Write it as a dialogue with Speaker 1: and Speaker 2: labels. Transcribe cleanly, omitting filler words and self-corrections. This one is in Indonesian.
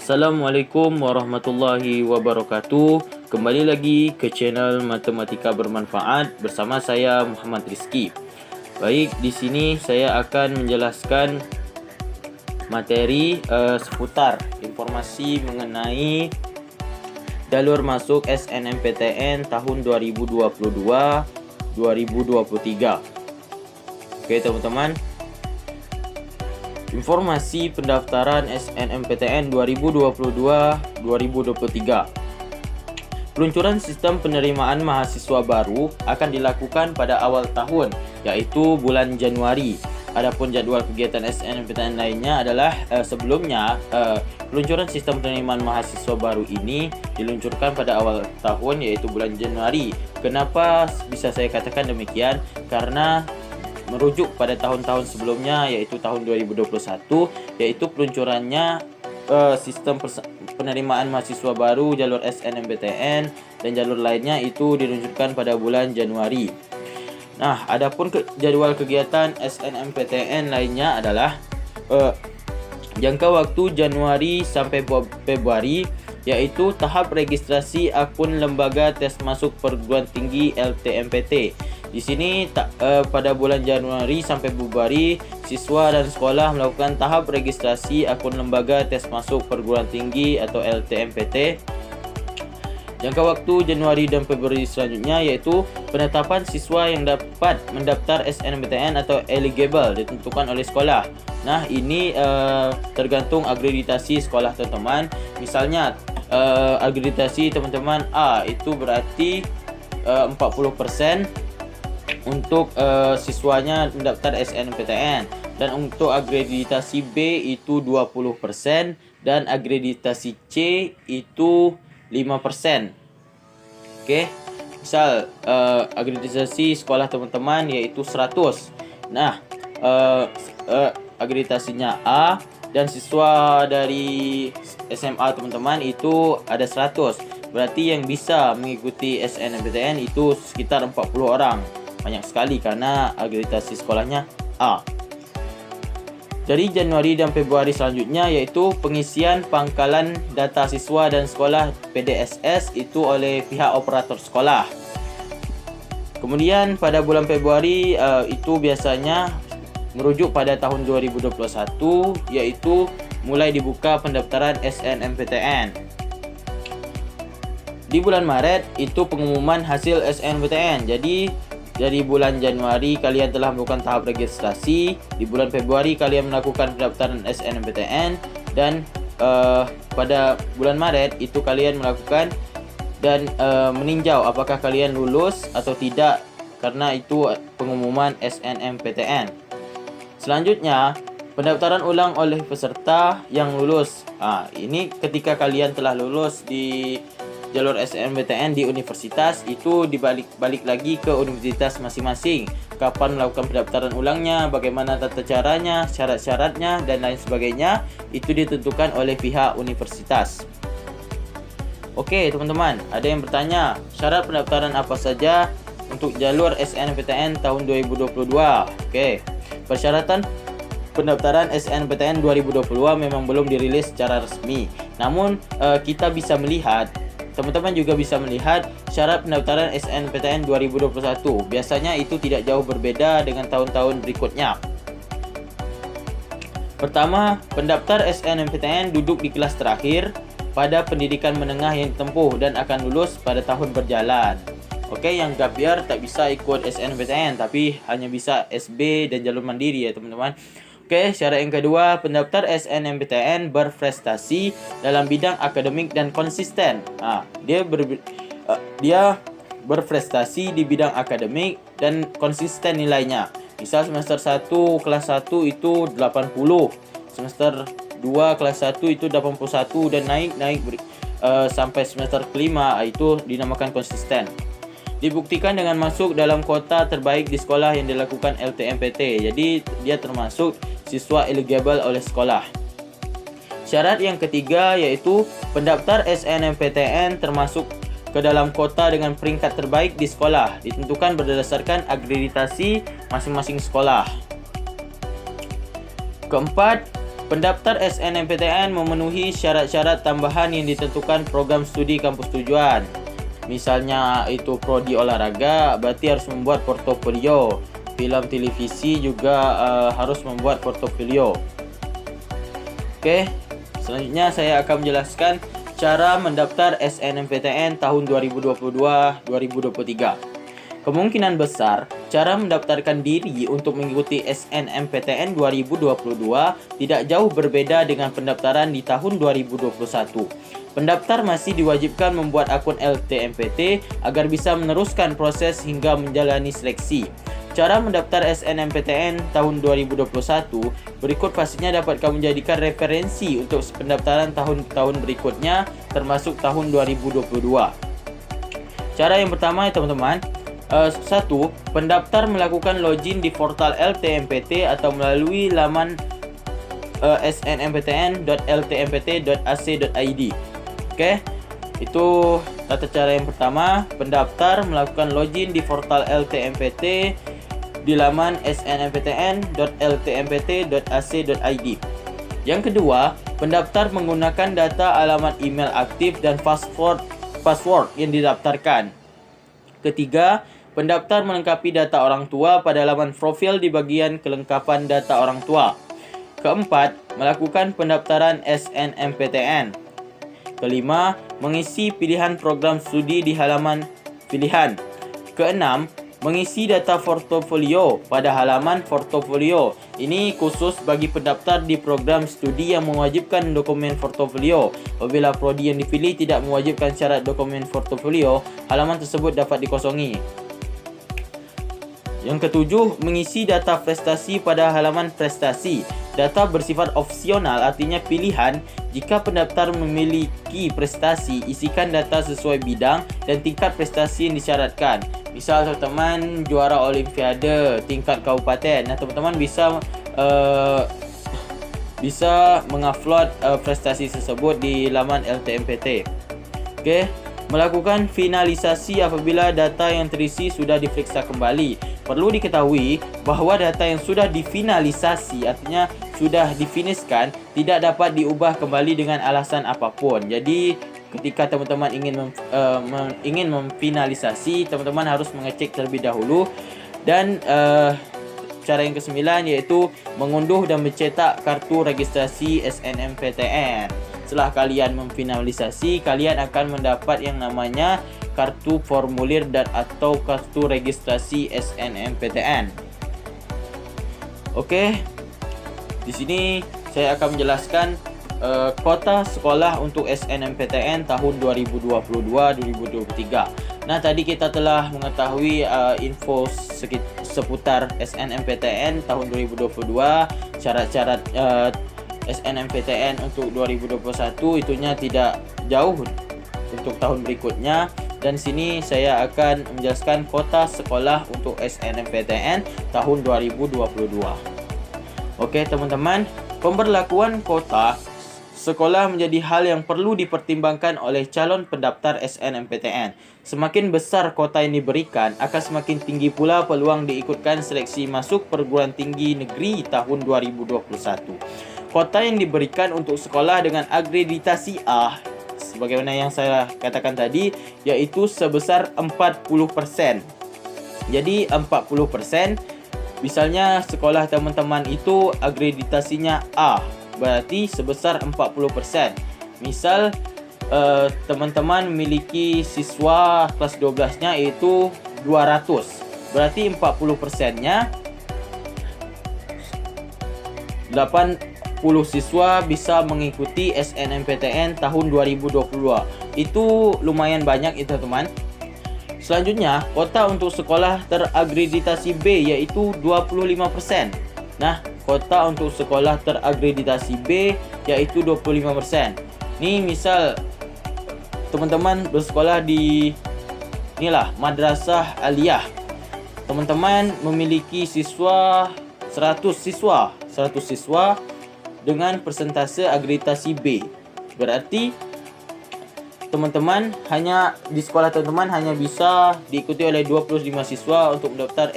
Speaker 1: Assalamualaikum warahmatullahi wabarakatuh. Kembali lagi ke channel Matematika Bermanfaat bersama saya Muhammad Rizki. Baik, di sini saya akan menjelaskan materi seputar informasi mengenai jalur masuk SNMPTN tahun 2022-2023. Oke, teman-teman. Informasi pendaftaran SNMPTN 2022-2023. Peluncuran sistem penerimaan mahasiswa baru akan dilakukan pada awal tahun, yaitu bulan Januari. Adapun jadwal kegiatan SNMPTN lainnya adalah sebelumnya peluncuran sistem penerimaan mahasiswa baru ini diluncurkan pada awal tahun, yaitu bulan Januari. Kenapa bisa saya katakan demikian? Karena merujuk pada tahun-tahun sebelumnya, yaitu tahun 2021, yaitu peluncurannya sistem penerimaan mahasiswa baru jalur SNMPTN dan jalur lainnya itu diluncurkan pada bulan Januari. Nah, adapun jadwal kegiatan SNMPTN lainnya adalah jangka waktu Januari sampai Februari, yaitu tahap registrasi akun lembaga tes masuk perguruan tinggi LTMPT. Di sini pada bulan Januari sampai Februari, siswa dan sekolah melakukan tahap registrasi akun lembaga tes masuk perguruan tinggi atau LTMPT. Jangka waktu Januari dan Februari selanjutnya yaitu penetapan siswa yang dapat mendaftar SNMPTN atau eligible ditentukan oleh sekolah. Nah, ini tergantung akreditasi sekolah, teman-teman. Misalnya akreditasi teman-teman A itu berarti 40% untuk siswanya mendaftar SNMPTN, dan untuk akreditasi B itu 20% dan akreditasi C itu 5%. Oke. Misal akreditasi sekolah teman-teman yaitu 100. Nah, akreditasinya A dan siswa dari SMA teman-teman itu ada 100. Berarti yang bisa mengikuti SNMPTN itu sekitar 40 orang. Banyak sekali karena akreditasi sekolahnya A. Dari Januari dan Februari selanjutnya yaitu pengisian pangkalan data siswa dan sekolah PDSS itu oleh pihak operator sekolah. Kemudian pada bulan Februari itu biasanya merujuk pada tahun 2021, yaitu mulai dibuka pendaftaran SNMPTN. Di bulan Maret itu pengumuman hasil SNMPTN. Jadi dari bulan Januari kalian telah melakukan tahap registrasi, di bulan Februari kalian melakukan pendaftaran SNMPTN, dan pada bulan Maret itu kalian melakukan dan meninjau apakah kalian lulus atau tidak, karena itu pengumuman SNMPTN. Selanjutnya, pendaftaran ulang oleh peserta yang lulus. Ini ketika kalian telah lulus di jalur SNMPTN di universitas, itu dibalik lagi ke universitas masing-masing. Kapan melakukan pendaftaran ulangnya, bagaimana tata caranya, syarat-syaratnya, dan lain sebagainya, itu ditentukan oleh pihak universitas. Oke, teman-teman, ada yang bertanya, syarat pendaftaran apa saja untuk jalur SNMPTN tahun 2022? Oke, persyaratan pendaftaran SNMPTN 2022 memang belum dirilis secara resmi. Namun kita bisa melihat, teman-teman juga bisa melihat syarat pendaftaran SNMPTN 2021. Biasanya itu tidak jauh berbeda dengan tahun-tahun berikutnya. Pertama, pendaftar SNMPTN duduk di kelas terakhir pada pendidikan menengah yang ditempuh dan akan lulus pada tahun berjalan. Oke, yang gap year tak bisa ikut SNMPTN, tapi hanya bisa SB dan jalur mandiri ya, teman-teman. Oke, syarat yang kedua, pendaftar SNMPTN berprestasi dalam bidang akademik dan konsisten. Dia berprestasi di bidang akademik dan konsisten nilainya. Misal semester 1 kelas 1 itu 80, semester 2 kelas 1 itu 81, dan naik sampai semester kelima, itu dinamakan konsisten. Dibuktikan dengan masuk dalam kota terbaik di sekolah yang dilakukan LTMPT. Jadi dia termasuk siswa eligible oleh sekolah. Syarat yang ketiga yaitu pendaftar SNMPTN termasuk ke dalam kota dengan peringkat terbaik di sekolah, ditentukan berdasarkan akreditasi masing-masing sekolah. Keempat, Pendaftar SNMPTN memenuhi syarat-syarat tambahan yang ditentukan program studi kampus tujuan. Misalnya itu prodi olahraga, berarti harus membuat portofolio. Film televisi juga harus membuat portofolio. Oke, selanjutnya saya akan menjelaskan cara mendaftar SNMPTN tahun 2022-2023. Kemungkinan besar, cara mendaftarkan diri untuk mengikuti SNMPTN 2022 tidak jauh berbeda dengan pendaftaran di tahun 2021. Pendaftar masih diwajibkan membuat akun LTMPT agar bisa meneruskan proses hingga menjalani seleksi. Cara mendaftar SNMPTN tahun 2021 berikut pastinya dapat kamu jadikan referensi untuk pendaftaran tahun-tahun berikutnya, termasuk tahun 2022. Cara yang pertama ya teman-teman, 1. Pendaftar melakukan login di portal LTMPT atau melalui laman snmptn.ltmpt.ac.id. Oke, itu tata cara yang pertama. Pendaftar melakukan login di portal LTMPT di laman snmptn.ltmpt.ac.id. Yang kedua, pendaftar menggunakan data alamat email aktif dan password yang didaftarkan. Ketiga, pendaftar melengkapi data orang tua pada laman profil di bagian kelengkapan data orang tua. Keempat, melakukan pendaftaran SNMPTN. Kelima, mengisi pilihan program studi di halaman pilihan. Keenam, mengisi data portofolio pada halaman portofolio. Ini khusus bagi pendaftar di program studi yang mewajibkan dokumen portofolio. Apabila prodi yang dipilih tidak mewajibkan syarat dokumen portofolio, halaman tersebut dapat dikosongi. Yang ketujuh, mengisi data prestasi pada halaman prestasi. Data bersifat opsional, artinya pilihan. Jika pendaftar memiliki prestasi, isikan data sesuai bidang dan tingkat prestasi yang disyaratkan. Misal teman-teman juara olimpiade tingkat kabupaten, nah teman-teman bisa mengupload prestasi tersebut di laman LTMPT. Oke, melakukan finalisasi apabila data yang terisi sudah diperiksa kembali. Perlu diketahui bahwa data yang sudah difinalisasi, artinya sudah difinishkan, tidak dapat diubah kembali dengan alasan apapun. Jadi ketika teman-teman ingin memfinalisasi, teman-teman harus mengecek terlebih dahulu. Dan cara yang kesembilan yaitu mengunduh dan mencetak kartu registrasi SNMPTN. Setelah kalian memfinalisasi, kalian akan mendapat yang namanya kartu formulir dan atau kartu registrasi SNMPTN. Oke, di sini saya akan menjelaskan kuota sekolah untuk SNMPTN tahun 2022-2023. Nah, tadi kita telah mengetahui info seputar SNMPTN tahun 2022, syarat-syarat SNMPTN untuk 2021 itunya tidak jauh untuk tahun berikutnya. Dan sini saya akan menjelaskan kuota sekolah untuk SNMPTN tahun 2022. Oke teman-teman, pemberlakuan kuota sekolah menjadi hal yang perlu dipertimbangkan oleh calon pendaftar SNMPTN. Semakin besar kuota yang diberikan, akan semakin tinggi pula peluang diikutkan seleksi masuk perguruan tinggi negeri tahun 2021. Kuota yang diberikan untuk sekolah dengan akreditasi A, sebagaimana yang saya katakan tadi, yaitu sebesar 40%. Jadi 40%, misalnya sekolah teman-teman itu akreditasinya A, berarti sebesar 40%. Misal teman-teman memiliki siswa kelas 12-nya itu 200, berarti 40%-nya 80 siswa bisa mengikuti SNMPTN tahun 2022. Itu lumayan banyak itu teman. Selanjutnya, kuota untuk sekolah terakreditasi B yaitu 25%. Nah, kuota untuk sekolah terakreditasi B yaitu 25%. Nih misal teman-teman bersekolah di Madrasah Aliyah. Teman-teman memiliki siswa 100 siswa dengan persentase akreditasi B. Berarti teman-teman hanya di sekolah teman-teman hanya bisa diikuti oleh 25 siswa untuk mendaftar